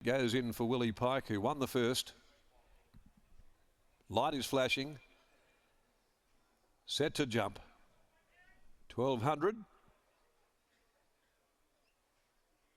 Goes in for Willie Pike, who won the first. Light is flashing. Set to jump. 1200.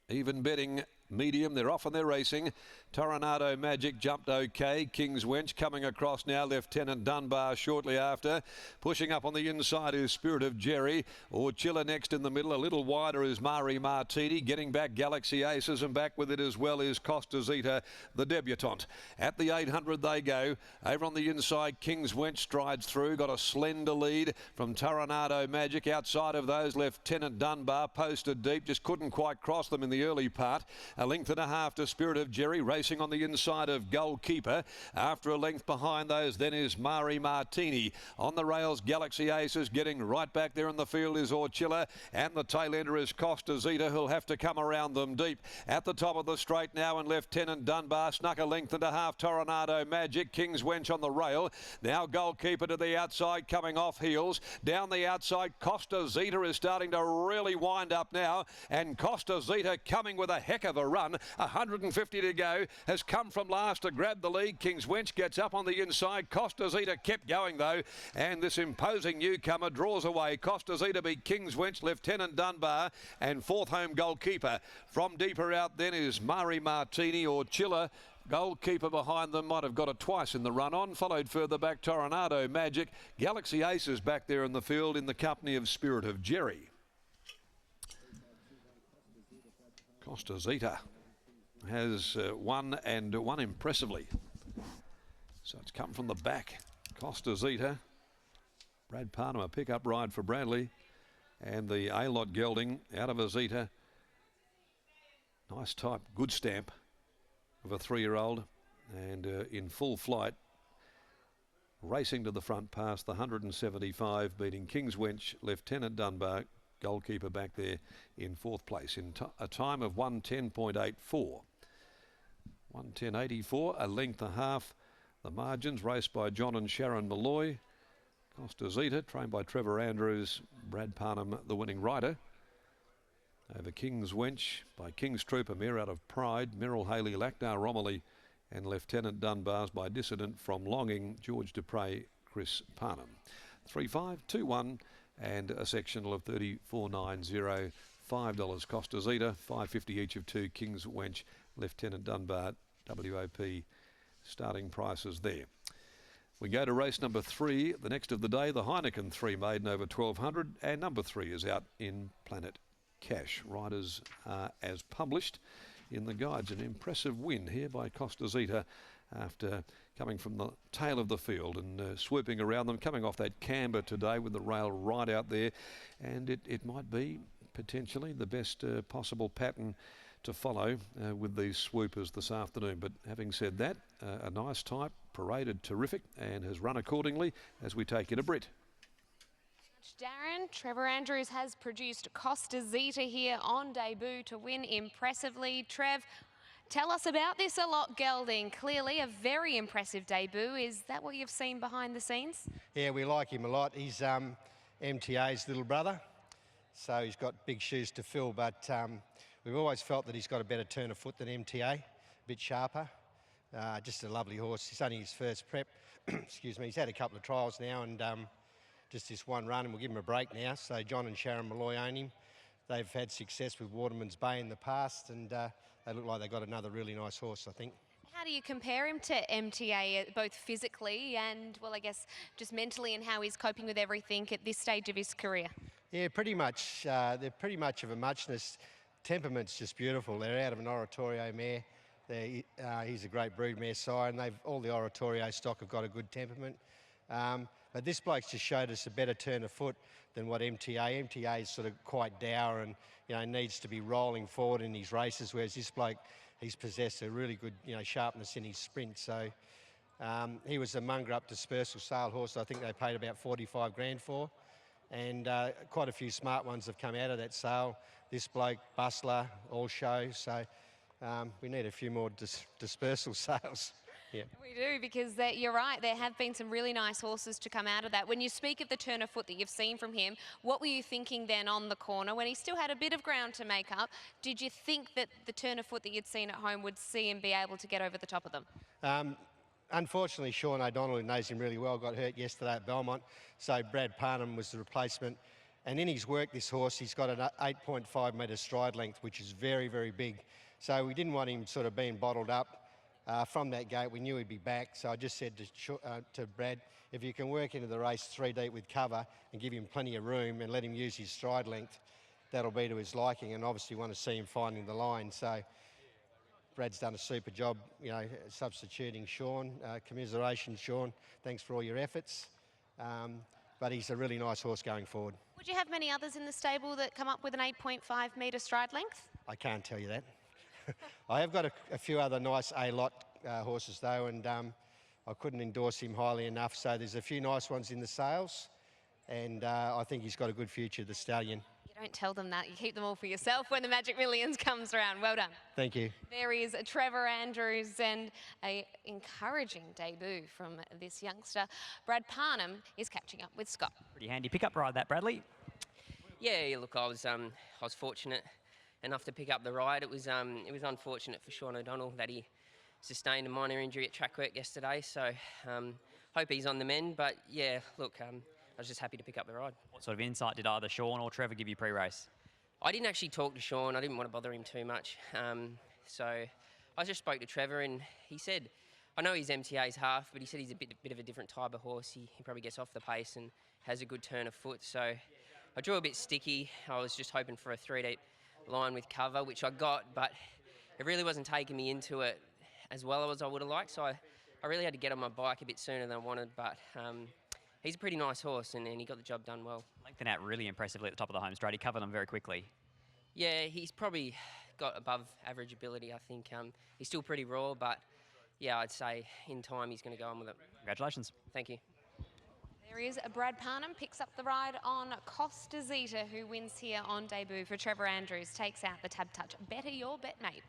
Even betting medium. They're off and they're racing. Tornado Magic jumped okay. King's Wench coming across now. Lieutenant Dunbar shortly after. Pushing up on the inside is Spirit of Jerry. Orchilla next in the middle. A little wider is Mari Martini. Getting back Galaxy Aces, and back with it as well is COSTAZITA, the debutante. At the 800 they go. Over on the inside, King's Wench strides through. Got a slender lead from Tornado Magic. Outside of those, Lieutenant Dunbar posted deep. Just couldn't quite cross them in the early part. A length and a half to Spirit of Jerry, racing on the inside of Goalkeeper. After a length behind those, then is Mari Martini. On the rails, Galaxy Aces. Getting right back there in the field is Orchilla, and the tail ender is COSTAZITA, who'll have to come around them deep. At the top of the straight now, and Lieutenant Dunbar snuck a length and a half. Tornado Magic, King's Wench on the rail. Now Goalkeeper to the outside, coming off heels. Down the outside, COSTAZITA is starting to really wind up now, and COSTAZITA coming with a heck of a run. 150 to go, has come from last to grab the lead. King's Wench gets up on the inside. COSTAZITA kept going though, and this imposing newcomer draws away. COSTAZITA beat King's Wench, Lieutenant Dunbar, and fourth home Goalkeeper. From deeper out then is Mari Martini. Orchilla, Goalkeeper behind them, might have got it twice in the run on. Followed further back Tornado Magic. Galaxy Aces back there in the field in the company of Spirit of Jerry. COSTAZITA has won, and won impressively. So it's come from the back. COSTAZITA. Brad Parnham, a pick-up ride for Bradley. And the A-Lot gelding out of Azita. Nice type, good stamp of a 3-year-old, and in full flight. Racing to the front past the 175, beating King's Wench, Lieutenant Dunbar. Goalkeeper back there in fourth place in a time of 110.84. 110.84, a length and a half. The margins raced by John and Sharon Malloy. COSTAZITA, trained by Trevor Andrews. Brad Parnham, the winning rider. Over King's Wench by King's Trooper Mare out of Pride. Merrill Haley, Lacnar Romilly, and Lieutenant Dunbar's by Dissident from Longing, George Dupre, Chris Parnham. 3-5, 2-1. And a sectional of 34.90, $5 COSTAZITA, $5.50 each of two King's Wench, Lieutenant Dunbar, WOP starting prices there. We go to race number 3, the next of the day, the Heineken 3 maiden over 1200, and number 3 is out in Planet Cash. Riders are as published in the guides. An impressive win here by COSTAZITA after coming from the tail of the field and swooping around them, coming off that camber today with the rail right out there. And it might be potentially the best possible pattern to follow with these swoopers this afternoon. But having said that, a nice type, paraded terrific, and has run accordingly as we take you to Brit. Darren, Trevor Andrews has produced COSTAZITA here on debut to win impressively. Trev, tell us about this A-Lot gelding. Clearly a very impressive debut. Is that what you've seen behind the scenes? Yeah, we like him a lot. He's MTA's little brother, so he's got big shoes to fill, but we've always felt that he's got a better turn of foot than MTA, a bit sharper. Just a lovely horse. He's only his first prep. Excuse me. He's had a couple of trials now, and just this one run, and we'll give him a break now. So John and Sharon Malloy own him. They've had success with Waterman's Bay in the past, and they look like they've got another really nice horse, I think. How do you compare him to MTA, both physically and, well, I guess just mentally, and how he's coping with everything at this stage of his career? Yeah, pretty much. They're pretty much of a muchness. Temperament's just beautiful. They're out of an Oratorio mare. He's a great broodmare sire, and all the Oratorio stock have got a good temperament. But this bloke's just showed us a better turn of foot than what MTA. MTA is sort of quite dour and, needs to be rolling forward in his races, whereas this bloke, he's possessed a really good, sharpness in his sprint. So he was a Munger Up dispersal sale horse I think they paid about 45 grand for. And quite a few smart ones have come out of that sale. This bloke, Bustler, all show. So we need a few more dispersal sales. Yeah. We do, because you're right, there have been some really nice horses to come out of that. When you speak of the turn of foot that you've seen from him, what were you thinking then on the corner when he still had a bit of ground to make up? Did you think that the turn of foot that you'd seen at home would see him be able to get over the top of them? Unfortunately, Sean O'Donnell, who knows him really well, got hurt yesterday at Belmont, so Brad Parnham was the replacement. And in his work, this horse, he's got an 8.5 metre stride length, which is very, very big. So we didn't want him sort of being bottled up. From that gate, we knew he'd be back, so I just said to Brad, if you can work into the race 3 deep with cover and give him plenty of room and let him use his stride length, that'll be to his liking, and obviously want to see him finding the line. So Brad's done a super job, you know, substituting Sean. Commiserations, Sean. Thanks for all your efforts. But he's a really nice horse going forward. Would you have many others in the stable that come up with an 8.5 metre stride length? I can't tell you that. I have got a few other nice A-lot horses though, and I couldn't endorse him highly enough. So there's a few nice ones in the sales, and I think he's got a good future, the stallion. You don't tell them that. You keep them all for yourself when the Magic Millions comes around. Well done. Thank you. There is Trevor Andrews, and an encouraging debut from this youngster. Brad Parnham is catching up with Scott. Pretty handy pickup ride that, Bradley. Yeah, look, I was fortunate enough to pick up the ride. It was unfortunate for Sean O'Donnell that he sustained a minor injury at track work yesterday. So hope he's on the mend. But yeah, look, I was just happy to pick up the ride. What sort of insight did either Sean or Trevor give you pre-race? I didn't actually talk to Sean. I didn't want to bother him too much. So I just spoke to Trevor, and he said, I know he's MTA's half, but he said he's a bit of a different type of horse. He probably gets off the pace and has a good turn of foot. So I drew a bit sticky. I was just hoping for a 3 deep line with cover, which I got, but it really wasn't taking me into it as well as I would have liked. So I really had to get on my bike a bit sooner than I wanted, but he's a pretty nice horse, and he got the job done well. Lengthened out really impressively at the top of the home straight. He covered them very quickly. Yeah, he's probably got above average ability, I think. He's still pretty raw, but yeah, I'd say in time he's going to go on with it. Congratulations. Thank you. There is Brad Parnham, picks up the ride on COSTAZITA, who wins here on debut for Trevor Andrews, takes out the Tab Touch. Better your bet, mate.